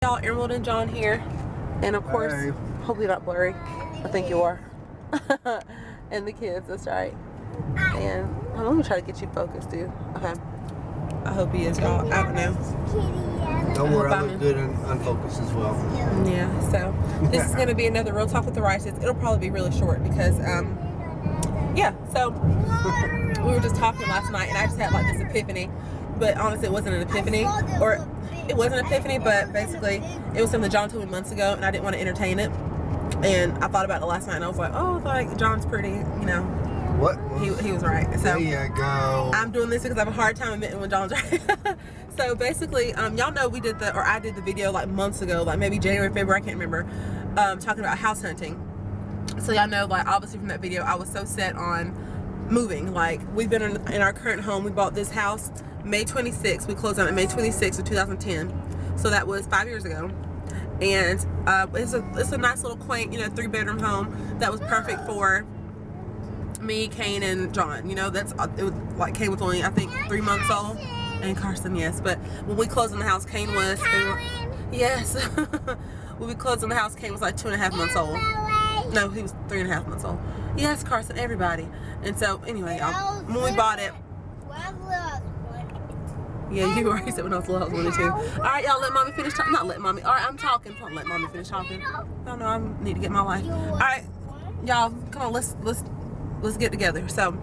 Y'all, Emerald and John here, and of course, hopefully not blurry. I think you are. And the kids, that's right. And let me try to get you focused, dude. Okay. I hope he is, y'all. I don't know. Don't worry, I look good and unfocused as well. Yeah. So this is gonna be another Real Talk with the Rices. It'll probably be really short because yeah. So we were just talking last night, and I just had like this epiphany. But honestly, it wasn't an epiphany, or it wasn't an epiphany, but basically it was something John told me months ago, and I didn't want to entertain it. And I thought about it last night, and I was like, oh, like John's pretty, you know. What? He was right. So there you go. I'm doing this because I have a hard time admitting when John's right. So basically, y'all know we did I did the video like months ago, like maybe January, February, I can't remember, talking about house hunting. So y'all know, like obviously from that video, I was so set on moving. Like we've been in our current home. We bought this house May 26th. We closed on it May 26th of 2010. So that was 5 years ago. And it's a nice little quaint, 3-bedroom home that was perfect for me, Kane, and John. It was like Kane was only I think 3 months old, and Carson, yes. But when we closed on the house, Kane was yes. When we closed on the house, Kane was like 2.5 months old. No, he was 3.5 months old. Yes, Carson, everybody. And so anyway, y'all, when we bought it. Yeah, you were. He said when I was little, I was 1 or 2. All right, y'all, let mommy finish talking. Not let mommy. All right, I'm talking. Don't let mommy finish talking. No, I need to get my life. All right, y'all, come on. Let's get together. So,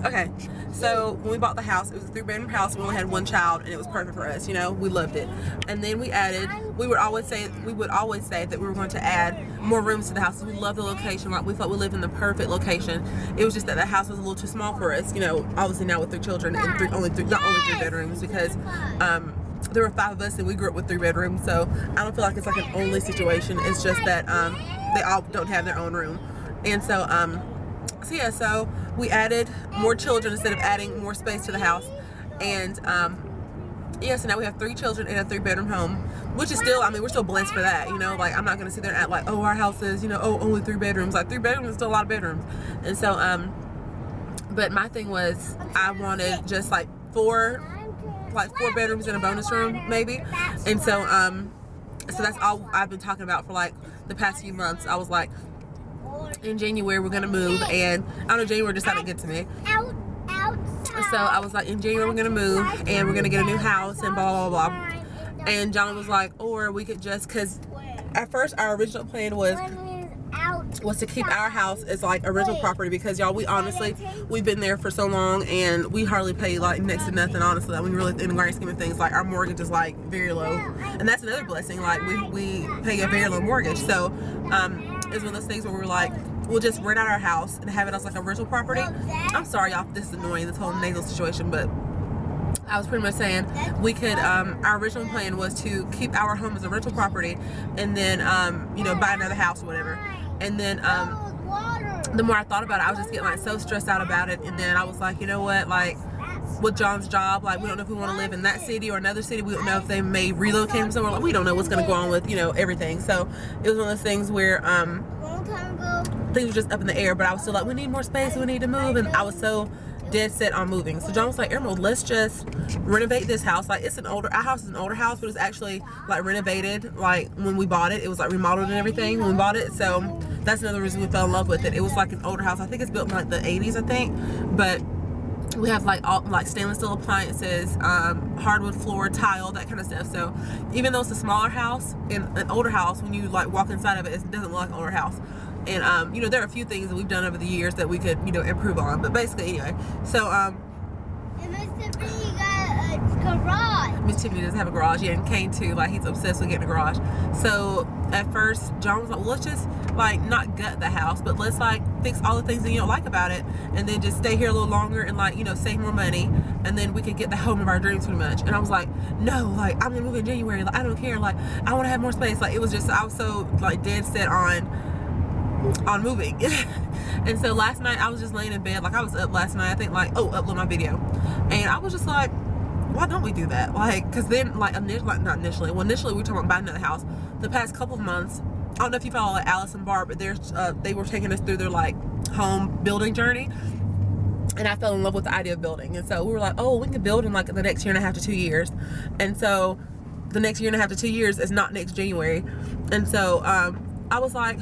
okay. So when we bought the house, it was a 3-bedroom house. We only had 1 child, and it was perfect for us. We loved it. And then we added. We would always say that we were going to add more rooms to the house. We loved the location. Like we thought we lived in the perfect location. It was just that the house was a little too small for us. Obviously now with 3 children and not only 3 bedrooms, because there were 5 of us and we grew up with 3 bedrooms. So I don't feel like it's like an only situation. It's just that they all don't have their own room, and so so we added more children instead of adding more space to the house. And so now we have 3 children in a 3-bedroom home, which is still, we're still blessed for that. Like I'm not gonna sit there and act like, oh, our house is, only 3 bedrooms. Like 3 bedrooms is still a lot of bedrooms. And so but my thing was I wanted just like 4 bedrooms and a bonus room maybe. And so so that's all I've been talking about for like the past few months. I was like, in January we're gonna move, and I don't know, January just started to get to me. So I was like, in January we're gonna move and we're gonna get a new house and blah blah blah. And John was like, or we could just, because at first our original plan was to keep our house as like a rental property, because y'all, we've been there for so long and we hardly pay like next to nothing, honestly. Like when you really, in the grand scheme of things, like our mortgage is like very low, and that's another blessing. Like we pay a very low mortgage. So it's one of those things where we're like, we'll just rent out our house and have it as like a rental property. I'm sorry y'all, this is annoying, this whole nasal situation, but I was pretty much saying we could, our original plan was to keep our home as a rental property, and then buy another house or whatever. And then the more I thought about it, I was just getting like so stressed out about it. And then I was like, you know what, like with John's job, like we don't know if we want to live in that city or another city. We don't know if they may relocate him somewhere. Like we don't know what's going to go on with everything. So it was one of those things where things were just up in the air, but I was still like, we need more space, we need to move. And I was so dead set on moving. So John was like, Emerald, let's just renovate this house. Like our house is an older house, but it's actually like renovated. Like when we bought it, it was like remodeled and everything when we bought it. So that's another reason we fell in love with it. It was like an older house. I think it's built in like the 80s, I think. But we have like all like stainless steel appliances, hardwood floor, tile, that kind of stuff. So even though it's a smaller house, in an older house, when you like walk inside of it, it doesn't look like an older house. And there are a few things that we've done over the years that we could improve on. But basically, anyway, so Miss Tiffany got a garage. Miss Tiffany doesn't have a garage yet, and Kane too. Like he's obsessed with getting a garage. So at first, John was like, well, let's just like not gut the house, but let's like fix all the things that you don't like about it, and then just stay here a little longer and like save more money, and then we could get the home of our dreams pretty much. And I was like, no, like I'm gonna move in January. Like I don't care. Like I want to have more space. Like it was just, I was so like dead set on moving. And so last night I was just laying in bed, like I was up last night, I think like, upload my video, and I was just like, why don't we do that? Like, because then like initially we were talking about buying another house. The past couple of months, I don't know if you follow like Alice and Barb, but they were taking us through their like home building journey. and I fell in love with the idea of building. And so we were like, oh, we can build in like the next 1.5 to 2 years. And so the next 1.5 to 2 years is not next January. And so I was like,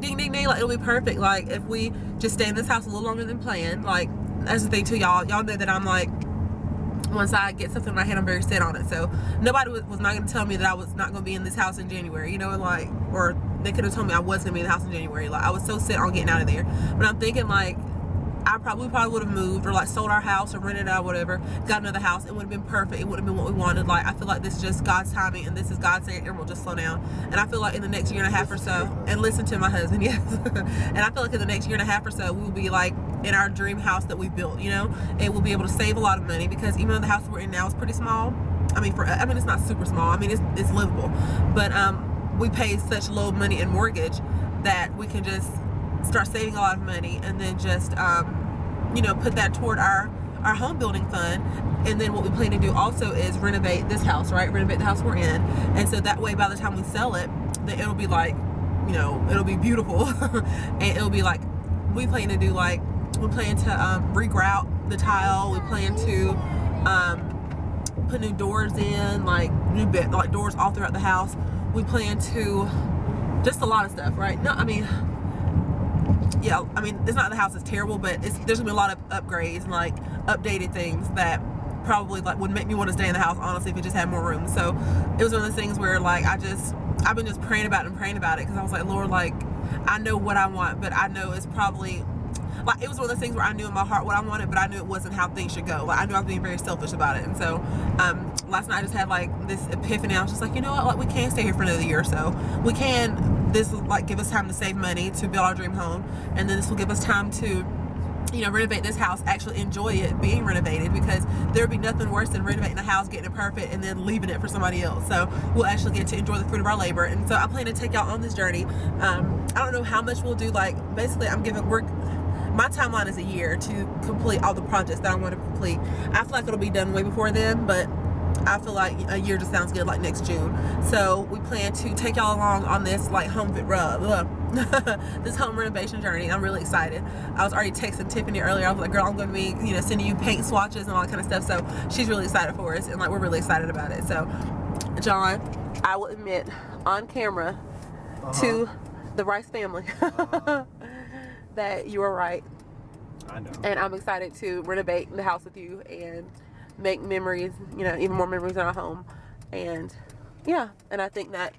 ding ding ding, like it'll be perfect, like if we just stay in this house a little longer than planned. Like that's the thing too, y'all know that I'm like, once I get something in my head, I'm very set on it. So nobody was not going to tell me that I was not going to be in this house in January, you know, like, or they could have told me I was going to be in the house in January. Like I was so set on getting out of there. But I'm thinking like, we probably would have moved or like sold our house or rented out or whatever, got another house. It would have been perfect. It would have been what we wanted. Like I feel like this is just God's timing, and this is God saying, Emerald, just slow down. And I feel like in the next 1.5 years or so, and listen to my husband, yes. And I feel like in the next 1.5 years or so, we will be like in our dream house that we built, you know, and we'll be able to save a lot of money, because even though the house we're in now is pretty small, I mean it's not super small. I mean it's livable, but we pay such low money in mortgage that we can just start saving a lot of money, and then just you know, put that toward our home building fund. And then what we plan to do also is renovate this house, right? Renovate the house we're in. And so that way, by the time we sell it, then it'll be like, you know, it'll be beautiful. And it'll be like, we plan to regrout the tile. We plan to put new doors in, like like doors all throughout the house. We plan to just a lot of stuff, right? No, I mean, yeah, I mean, it's not the house is terrible, but there's gonna be a lot of upgrades and like updated things that probably like would make me want to stay in the house, honestly, if it just had more room. So it was one of those things where like I've been just praying about it, because I was like, Lord, like I know what I want, but I know it's probably like, it was one of those things where I knew in my heart what I wanted, but I knew it wasn't how things should go. Like I knew I was being very selfish about it. And so last night I just had like this epiphany. I was just like, you know what, like we can stay here for another year or so. We can, this will like give us time to save money to build our dream home, and then this will give us time to, you know, renovate this house, actually enjoy it being renovated, because there would be nothing worse than renovating the house, getting it perfect, and then leaving it for somebody else. So we'll actually get to enjoy the fruit of our labor. And so I plan to take y'all on this journey. I don't know how much we'll do. Like basically my timeline is a year to complete all the projects that I want to complete. I feel like it'll be done way before then, but I feel like a year just sounds good, like next June. So we plan to take y'all along on this like this home renovation journey. I'm really excited. I was already texting Tiffany earlier. I was like, girl, I'm going to be, you know, sending you paint swatches and all that kind of stuff. So she's really excited for us, and like we're really excited about it. So John, I will admit on camera to the Rice family that you are right. I know. And I'm excited to renovate the house with you and make memories, you know, even more memories in our home. And yeah, and I think that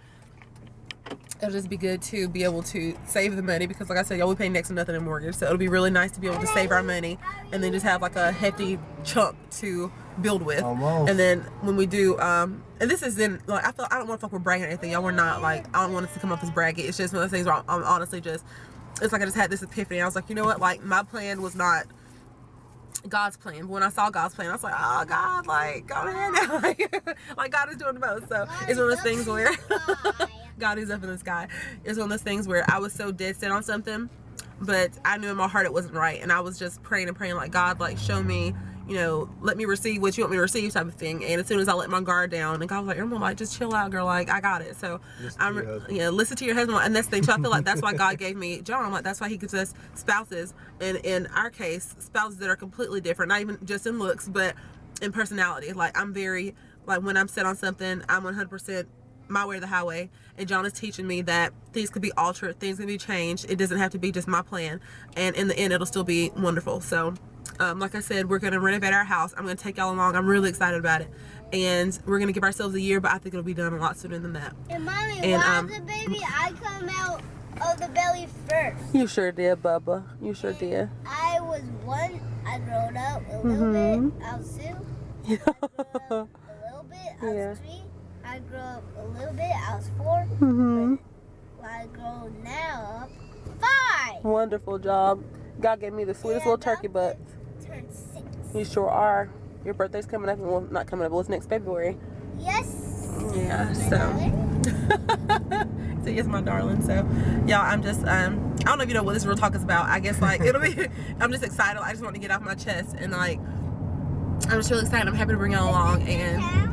it'll just be good to be able to save the money, because like I said, y'all, we pay next to nothing in mortgage. So it'll be really nice to be able to save our money and then just have like a hefty chunk to build with. Almost. And then when we do, and this is in, like, I don't want to fuck with bragging or anything. Y'all, we're not, like, I don't want us to come up as bragging. It's just one of those things where I'm honestly just, it's like I just had this epiphany. I was like, you know what, like my plan was not God's plan. But when I saw God's plan, I was like, oh God, like go ahead now. Like God is doing the most. So it's one of those things where God is up in the sky. It's one of those things where I was so dead set on something, but I knew in my heart it wasn't right, and I was just praying and praying like, God, like show me, you know, let me receive what you want me to receive, type of thing. And as soon as I let my guard down, and God was like, Irma, like just chill out, girl, like I got it. So listen to your husband. And that's the thing too. I feel like that's why God gave me John. Like that's why he gives us spouses, and in our case, spouses that are completely different, not even just in looks, but in personality. Like I'm very, like when I'm set on something, I'm 100% my way or the highway. And John is teaching me that things could be altered, things can be changed. It doesn't have to be just my plan, and in the end it'll still be wonderful. So like I said, we're going to renovate our house. I'm going to take y'all along. I'm really excited about it. And we're going to give ourselves a year, but I think it'll be done a lot sooner than that. And Mommy, why the baby I come out of the belly first? You sure did, Bubba. You sure did. I was one. I grew up a little bit. I was 2. Yeah. I grew up a little bit. I was 3. I grew up a little bit. I was 4. But I grow now up 5. Wonderful job. God gave me the sweetest little turkey butt. Turned 6. You sure are. Your birthday's coming up. Well, not coming up, but it's next February. Yes. Yeah, so. So yes, my darling. So y'all, I'm just I don't know if you know what this real talk is about. I guess like it'll be, I'm just excited. I just want to get off my chest, and like I'm just really excited. I'm happy to bring y'all along. And yeah,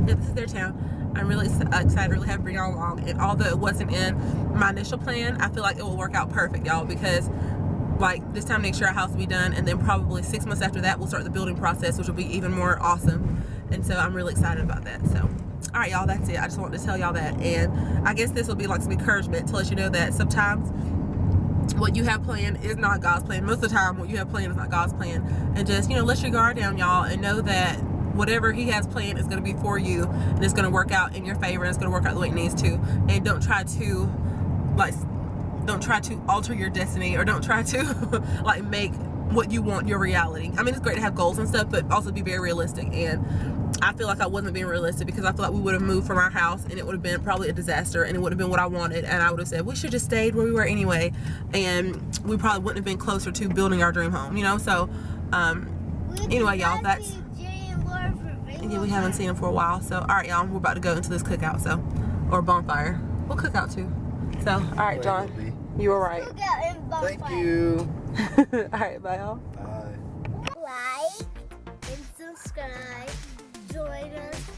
this is their town. I'm really excited, really happy to bring y'all along. And although it wasn't in my initial plan, I feel like it will work out perfect, y'all, because like this time next year our house will be done, and then probably 6 months after that we'll start the building process, which will be even more awesome. And so I'm really excited about that. So all right, y'all, that's it. I just wanted to tell y'all that, and I guess this will be like some encouragement to let you know that sometimes what you have planned is not God's plan. Most of the time what you have planned is not God's plan. And just, you know, let your guard down, y'all, and know that whatever he has planned is going to be for you, and it's going to work out in your favor, and it's going to work out the way it needs to. And don't try to alter your destiny, or don't try to like make what you want your reality. I mean, it's great to have goals and stuff, but also be very realistic. And I feel like I wasn't being realistic, because I feel like we would have moved from our house and it would have been probably a disaster, and it would have been what I wanted, and I would have said we should just stayed where we were anyway, and we probably wouldn't have been closer to building our dream home, you know. So anyway, y'all, that's, yeah, we haven't seen him for a while. So all right, y'all, we're about to go into this cookout, so, or bonfire. We'll cook out too. So all right, John, you were right. Thank you. All right, bye, y'all. Bye. Like and subscribe. Join us